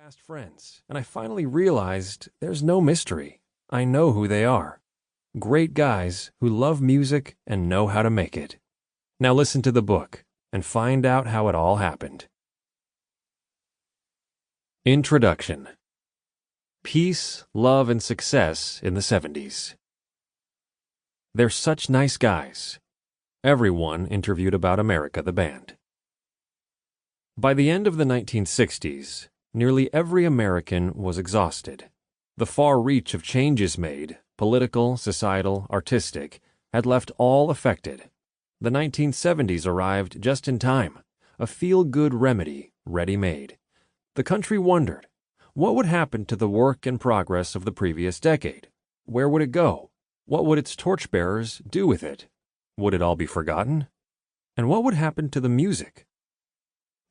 Fast friends, and I finally realized there's no mystery. I know who they are. Great guys who love music and know how to make it. Now listen to the book and find out how it all happened. Introduction. Peace, Love, and Success in the 70s. They're such nice guys. Everyone interviewed about America the Band. By the end of the 1960s, nearly every American was exhausted. The far reach of changes made, political, societal, artistic, had left all affected. The 1970s arrived just in time, a feel-good remedy ready-made. The country wondered, what would happen to the work and progress of the previous decade? Where would it go? What would its torchbearers do with it? Would it all be forgotten? And what would happen to the music?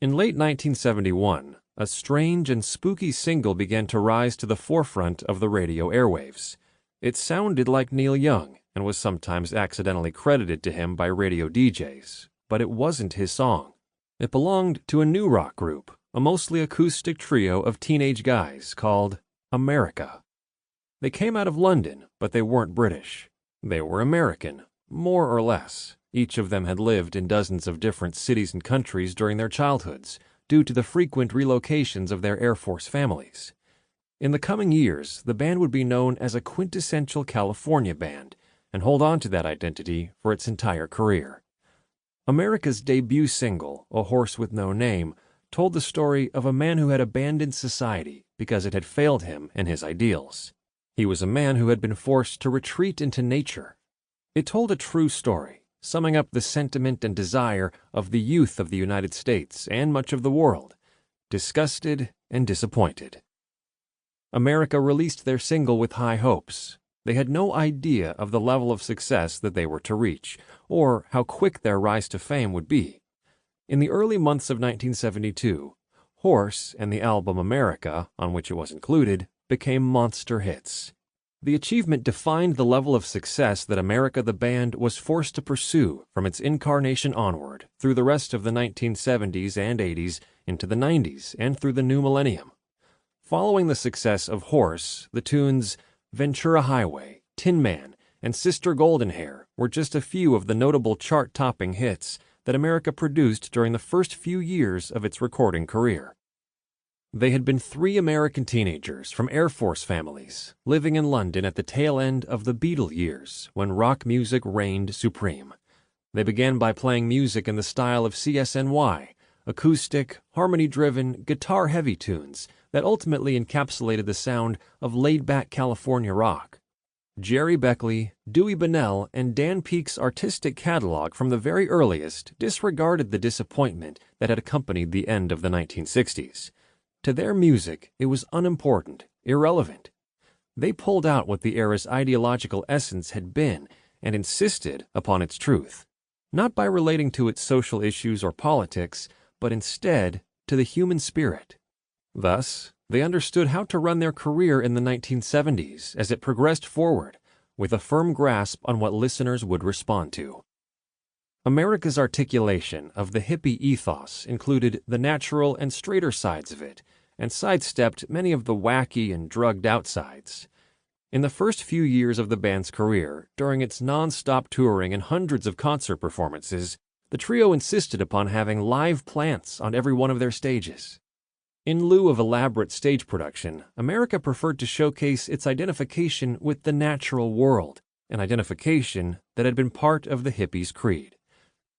In late 1971, a strange and spooky single began to rise to the forefront of the radio airwaves. It sounded like Neil Young and was sometimes accidentally credited to him by radio DJs, but it wasn't his song. It belonged to a new rock group, a mostly acoustic trio of teenage guys called America. They came out of London, but they weren't British. They were American, more or less. Each of them had lived in dozens of different cities and countries during their childhoods, due to the frequent relocations of their Air Force families. In the coming years, the band would be known as a quintessential California band and hold on to that identity for its entire career. America's debut single, A Horse with No Name, told the story of a man who had abandoned society because it had failed him and his ideals. He was a man who had been forced to retreat into nature. It told a true story, summing up the sentiment and desire of the youth of the United States and much of the world, disgusted and disappointed. America released their single with high hopes. They had no idea of the level of success that they were to reach, or how quick their rise to fame would be. In the early months of 1972, Horse and the album America, on which it was included, became monster hits. The achievement defined the level of success that America the Band was forced to pursue from its incarnation onward through the rest of the 1970s and 80s into the 90s and through the new millennium. Following the success of Horse, the tunes Ventura Highway, Tin Man, and Sister Golden Hair were just a few of the notable chart-topping hits that America produced during the first few years of its recording career. They had been three American teenagers from Air Force families, living in London at the tail end of the Beatle years, when rock music reigned supreme. They began by playing music in the style of CSNY, acoustic, harmony-driven, guitar-heavy tunes that ultimately encapsulated the sound of laid-back California rock. Jerry Beckley, Dewey Bunnell, and Dan Peek's artistic catalog from the very earliest disregarded the disappointment that had accompanied the end of the 1960s. To their music, it was unimportant, irrelevant. They pulled out what the era's ideological essence had been and insisted upon its truth, not by relating to its social issues or politics, but instead to the human spirit. Thus, they understood how to run their career in the 1970s as it progressed forward, with a firm grasp on what listeners would respond to. America's articulation of the hippie ethos included the natural and straighter sides of it, and sidestepped many of the wacky and drugged-out sides. In the first few years of the band's career, during its non-stop touring and hundreds of concert performances, the trio insisted upon having live plants on every one of their stages. In lieu of elaborate stage production, America preferred to showcase its identification with the natural world, an identification that had been part of the hippies' creed.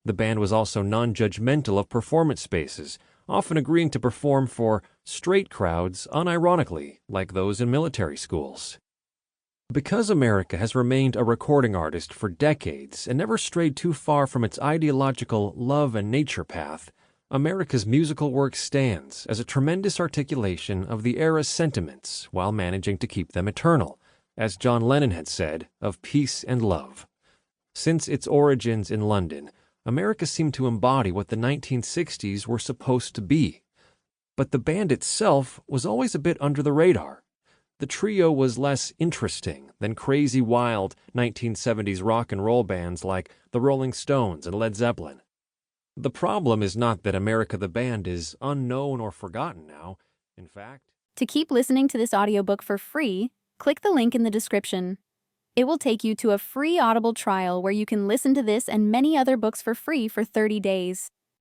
The band was also non-judgmental of performance spaces, often agreeing to perform for straight crowds unironically, like those in military schools. Because America has remained a recording artist for decades and never strayed too far from its ideological love and nature path, America's musical work stands as a tremendous articulation of the era's sentiments while managing to keep them eternal, as John Lennon had said, of peace and love. Since its origins in London, America seemed to embody what the 1960s were supposed to be. But the band itself was always a bit under the radar. The trio was less interesting than crazy, wild 1970s rock and roll bands like the Rolling Stones and Led Zeppelin. The problem is not that America the Band is unknown or forgotten now. In fact, To keep listening to this audiobook for free, click the link in the description. It will take you to a free Audible trial where you can listen to this and many other books for free for 30 days.